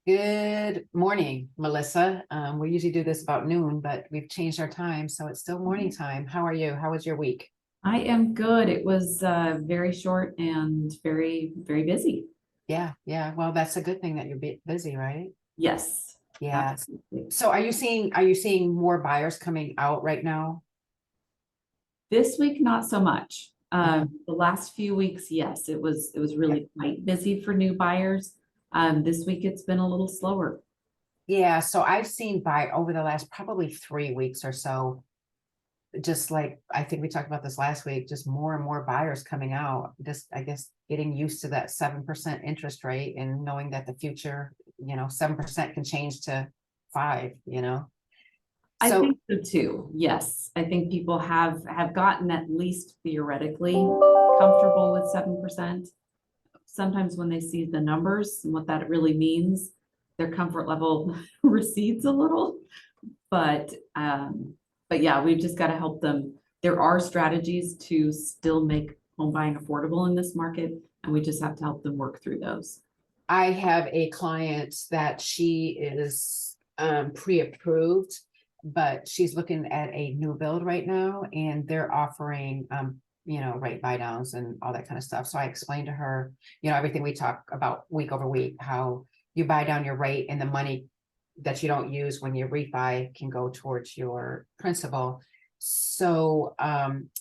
Good morning, Melissa. We usually do this about noon, but we've changed our time, so it's still morning time. How are you? How was your week? I am good. It was very short and very, very busy. Yeah, yeah. Well, that's a good thing that you're busy, right? Yes, Yeah. absolutely. So are you seeing more buyers coming out right now? This week, not so much. Mhm. The last few weeks, yes, it was Yeah. really quite busy for new buyers. This week it's been a little slower. Yeah, so I've seen by over the last probably 3 weeks or so, just like I think we talked about this last week, just more and more buyers coming out. Just I guess getting used to that 7% interest rate and knowing that the future, 7% can change to 5. I So think so too. Yes, I think people have gotten at least theoretically comfortable with 7%. Sometimes when they see the numbers and what that really means, their comfort level recedes a little. But but yeah, we've just got to help them. There are strategies to still make home buying affordable in this market, and we just have to help them work through those. I have a client that she is pre-approved, but she's looking at a new build right now, and they're offering rate buy downs and all that kind of stuff. So I explained to her, everything we talk about week over week, how you buy down your rate and the money that you don't use when you refi can go towards your principal. So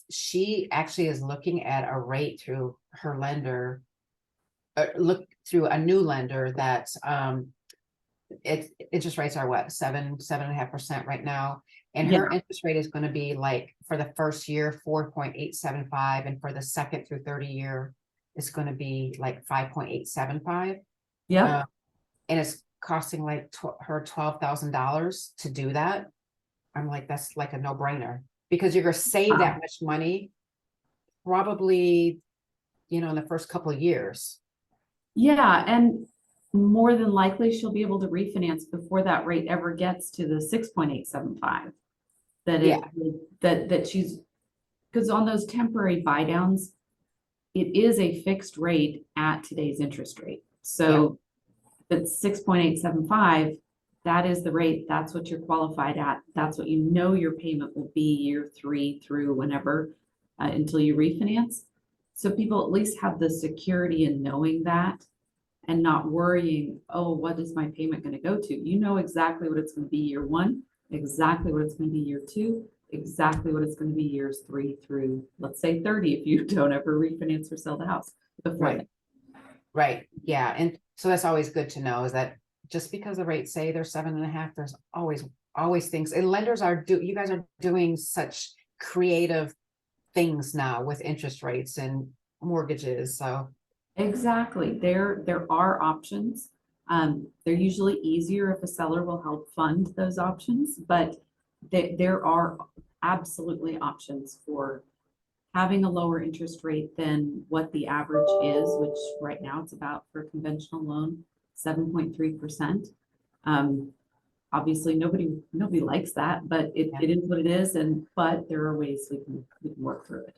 she actually is looking at a rate through her lender, look through a new lender that interest rates are what, 7.5% right now. And Yeah, her interest rate is going to be like for the first year 4.875, and for the second through 30 year it's going to be like 5.875. yep. uh, and it's costing like her $12,000 to do that. I'm like, that's like a no-brainer, because you're going to save that much money probably, in the first couple of years. Yeah, and more than likely she'll be able to refinance before that rate ever gets to the 6.875. That Yeah, it that she's because on those temporary buy downs, it is a fixed rate at today's interest rate. yeah, So if it's 6.875, that is the rate. That's what you're qualified at. That's what you know your payment will be year three through whenever until you refinance. So people at least have the security in knowing that and not worrying, oh, what is my payment going to go to? You know exactly what it's going to be year one, exactly what it's going to be year two, exactly what it's going to be years three through, let's say, 30 if you don't ever refinance or sell the house before right. that. Right, yeah, and so that's always good to know, is that just because the rates say they're 7.5, there's always things, and lenders you guys are doing such creative things now with interest rates and mortgages, so Exactly. There are options. They're usually easier if a seller will help fund those options, but there are absolutely options for having a lower interest rate than what the average is, which right now it's about for a conventional loan, 7.3%. Um, Obviously nobody likes that, but it, yeah. it is what it is. And but there are ways we can work through it.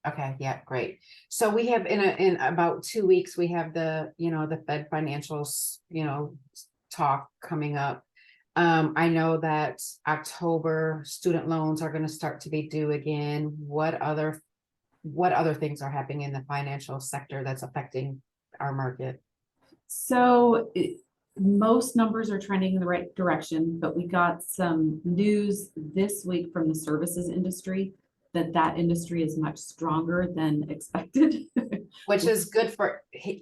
Okay, yeah, great. So we have in about 2 weeks, we have the Fed financials, talk coming up. I know that October student loans are going to start to be due again. What other things are happening in the financial sector that's affecting our market? So most numbers are trending in the right direction, but we got some news this week from the services industry that industry is much stronger than expected. Which is good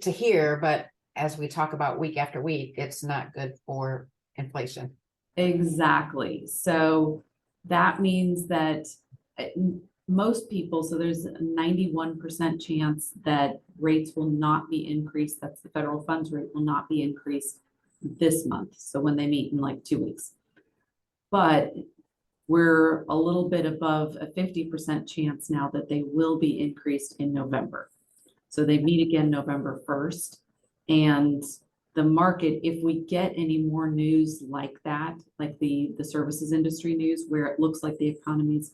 to hear, but as we talk about week after week, it's not good for inflation. Exactly. So that means that uh, most people, so there's a 91% chance that rates will not be increased. That's the federal funds rate will not be increased this month. So when they meet in like 2 weeks. But we're a little bit above a 50% chance now that they will be increased in November. So they meet again November 1st. And the market, if we get any more news like that, like the services industry news, where it looks like the economy's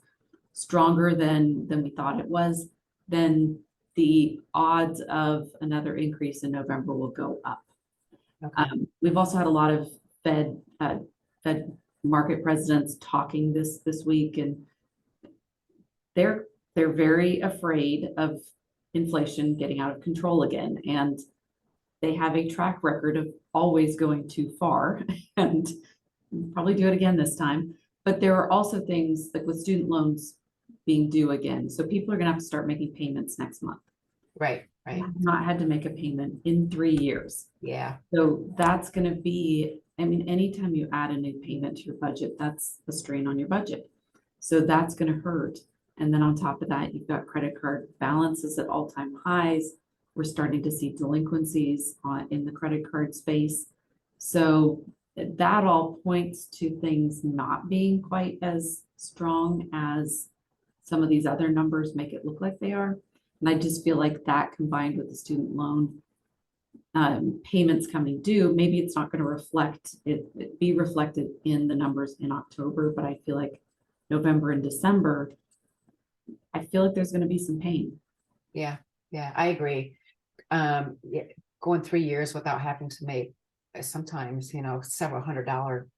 stronger than we thought it was, then the odds of another increase in November will go up. Okay. We've also had a lot of Fed market presidents talking this week, and they're very afraid of inflation getting out of control again. And they have a track record of always going too far and probably do it again this time. But there are also things like with student loans being due again. So people are gonna have to start making payments next month. Right, I right. have not had to make a payment in 3 years. Yeah, So that's gonna be, I mean, anytime you add a new payment to your budget, that's a strain on your budget. So that's gonna hurt. And then on top of that, you've got credit card balances at all-time highs. We're starting to see delinquencies in the credit card space. So that all points to things not being quite as strong as some of these other numbers make it look like they are. And I just feel like that combined with the student loan payments coming due, maybe it's not going to reflect it be reflected in the numbers in October, but I feel like November and December, I feel like there's going to be some pain. yeah, yeah, I agree. Yeah, going 3 years without having to make sometimes, several $100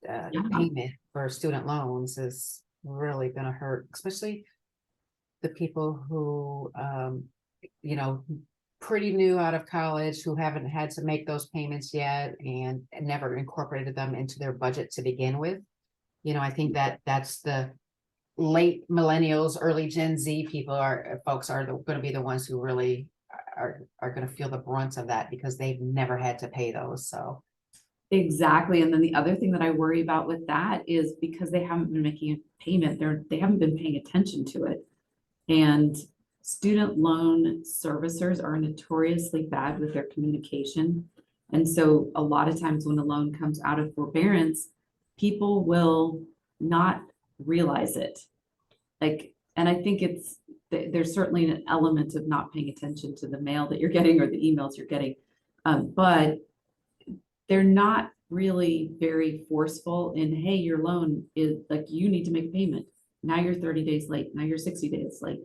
Yeah. payment for student loans is really gonna hurt, especially the people who, pretty new out of college, who haven't had to make those payments yet and never incorporated them into their budget to begin with. I think that's the late millennials, early Gen Z folks are gonna be the ones who really are gonna feel the brunt of that because they've never had to pay those, so. Exactly. And then the other thing that I worry about with that is because they haven't been making a payment, they haven't been paying attention to it. And student loan servicers are notoriously bad with their communication. And so a lot of times when a loan comes out of forbearance, people will not realize it. And I think there's certainly an element of not paying attention to the mail that you're getting or the emails you're getting. But they're not really very forceful in, hey, your loan is like, you need to make a payment. Now you're 30 days late. Now you're 60 days late.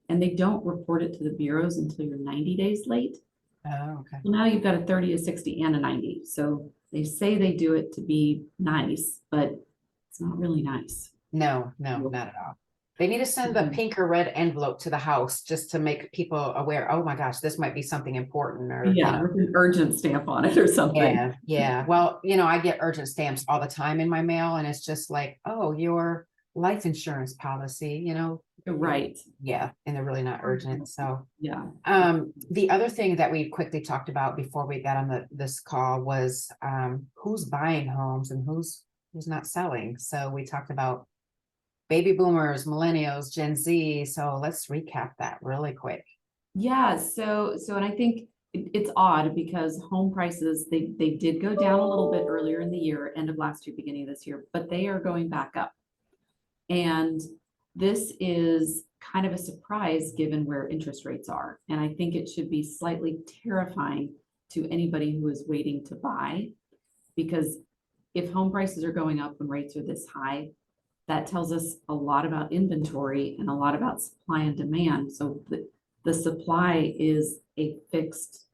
And they don't report it to the bureaus until you're 90 days late. Oh, okay. Well, now you've got a 30, a 60, and a 90. So they say they do it to be nice, but it's not really nice. No, not at all. They need to send the pink or red envelope to the house just to make people aware, oh my gosh, this might be something important, or, Yeah, with an urgent stamp on it or something. Yeah. Well, I get urgent stamps all the time in my mail, and it's just like, oh, your life insurance policy, Right. yeah, and they're really not urgent. So, Yeah. the other thing that we quickly talked about before we got on this call was who's buying homes and who's not selling. So we talked about baby boomers, millennials, Gen Z. So let's recap that really quick. Yeah, and I think it's odd because home prices, they did go down a little bit earlier in the year, end of last year, beginning of this year, but they are going back up. And this is kind of a surprise given where interest rates are. And I think it should be slightly terrifying to anybody who is waiting to buy, because if home prices are going up when rates are this high, that tells us a lot about inventory and a lot about supply and demand. So the supply is a fixed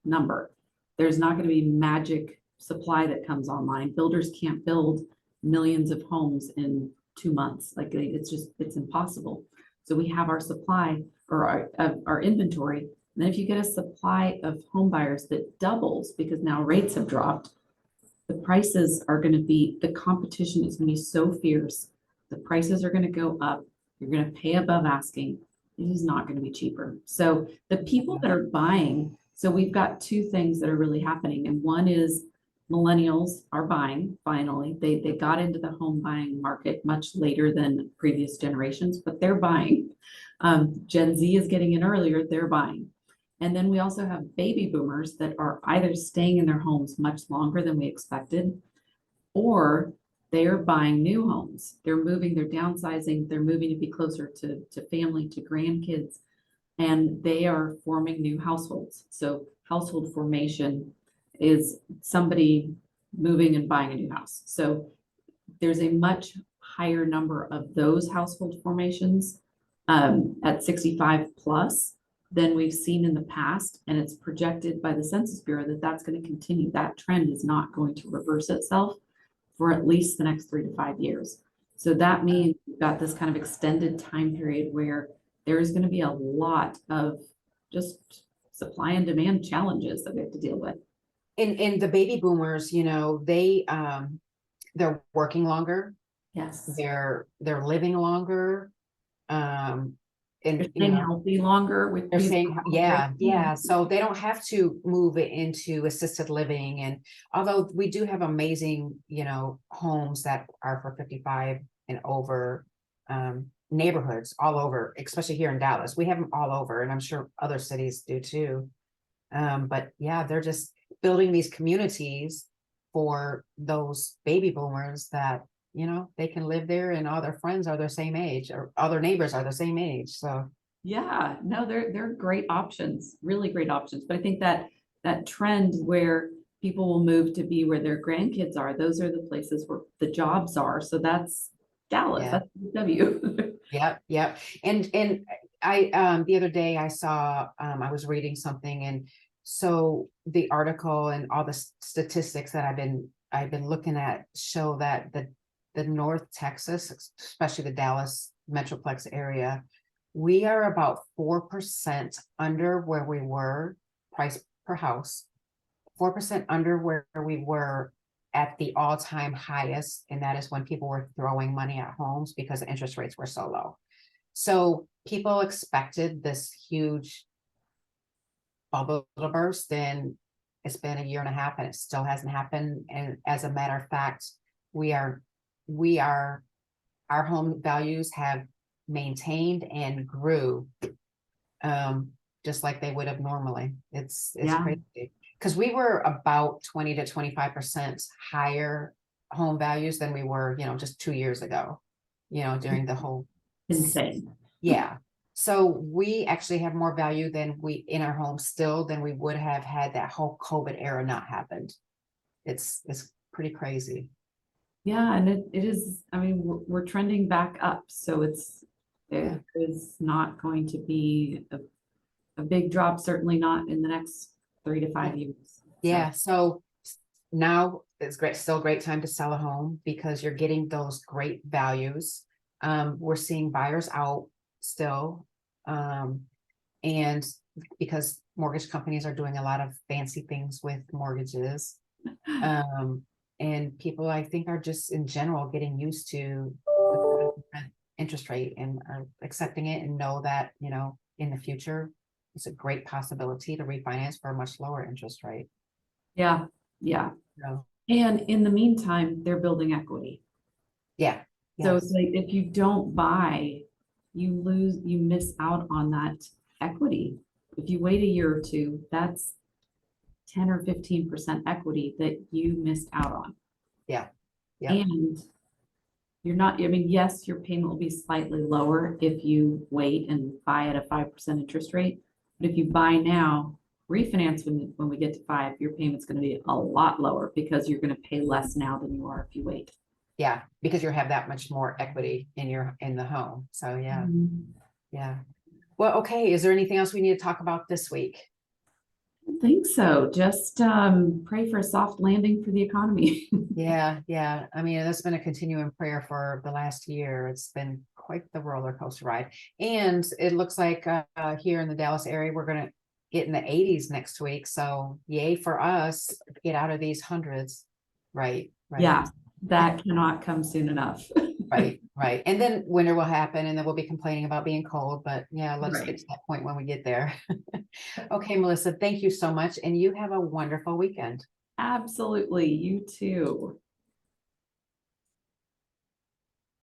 number. There's not going to be magic supply that comes online. Builders can't build millions of homes in 2 months. It's impossible. So we have our supply or our inventory. And then if you get a supply of home buyers that doubles because now rates have dropped, the prices are going to be, the competition is going to be so fierce. The prices are going to go up. You're going to pay above asking. It is not going to be cheaper. So the people that are buying, so we've got two things that are really happening. And one is millennials are buying finally. They got into the home buying market much later than previous generations, but they're buying. Gen Z is getting in earlier, they're buying. And then we also have baby boomers that are either staying in their homes much longer than we expected, or they're buying new homes. They're moving, they're downsizing, they're moving to be closer to family, to grandkids, and they are forming new households. So household formation is somebody moving and buying a new house. So there's a much higher number of those household formations at 65 plus than we've seen in the past. And it's projected by the Census Bureau that that's going to continue. That trend is not going to reverse itself for at least the next 3 to 5 years. So that means we've got this kind of extended time period where there is going to be a lot of just supply and demand challenges that we have to deal with. And the baby boomers, you know, they're working longer, Yes. they're living longer. And They're you staying know, healthy longer with they're these. saying, yeah, so they don't have to move it into assisted living. And although we do have amazing, you know, homes that are for 55 and over, neighborhoods all over, especially here in Dallas, we have them all over, and I'm sure other cities do too. But yeah, they're just building these communities for those baby boomers that, you know, they can live there and all their friends are their same age, or all their neighbors are the same age. So Yeah, no, they're great options, really great options. But I think that that trend where people will move to be where their grandkids are, those are the places where the jobs are. So that's Dallas, yeah. that's W. Yep. And I the other day I saw I was reading something, and so the article and all the statistics that I've been looking at show that the North Texas, especially the Dallas Metroplex area, we are about 4% under where we were price per house, 4% under where we were at the all-time highest, and that is when people were throwing money at homes because the interest rates were so low. So people expected this huge bubble to burst, and it's been a year and a half and it still hasn't happened. And as a matter of fact, we are our home values have maintained and grew, just like they would have normally. It's Yeah. crazy. Because we were about 20 to 25% higher home values than we were, you know, just 2 years ago, you know, during the whole, Insane. yeah. So we actually have more value than we in our home still than we would have had that whole COVID era not happened. It's pretty crazy. Yeah, and it is, I mean, we're trending back up. So Yeah. it is not going to be a big drop, certainly not in the next 3 to 5 years. Yeah, so now it's great, still a great time to sell a home because you're getting those great values. We're seeing buyers out still. And because mortgage companies are doing a lot of fancy things with mortgages. And people, I think, are just in general getting used to the interest rate and are accepting it and know that, you know, in the future, it's a great possibility to refinance for a much lower interest rate. Yeah, yeah. So, And in the meantime, they're building equity. yeah. So it's Yes. like if you don't buy, you miss out on that equity. If you wait a year or two, that's 10 or 15% equity that you missed out on. Yeah. Yeah. And you're not, I mean, yes, your payment will be slightly lower if you wait and buy at a 5% interest rate. But if you buy now, refinance when we get to 5, your payment's going to be a lot lower because you're going to pay less now than you are if you wait. Yeah, because you have that much more equity in the home. So yeah, yeah. Well, okay. Is there anything else we need to talk about this week? I don't think so. Just pray for a soft landing for the economy. Yeah. I mean, that's been a continuing prayer for the last year. It's been quite the roller coaster ride. And it looks like here in the Dallas area, we're gonna get in the 80s next week. So yay for us, get out of these hundreds. Right. Yeah, that cannot come soon enough. Right. And then winter will happen and then we'll be complaining about being cold, but yeah, let's get Right. to that point when we get there. Okay, Melissa, thank you so much. And you have a wonderful weekend. Absolutely. You too.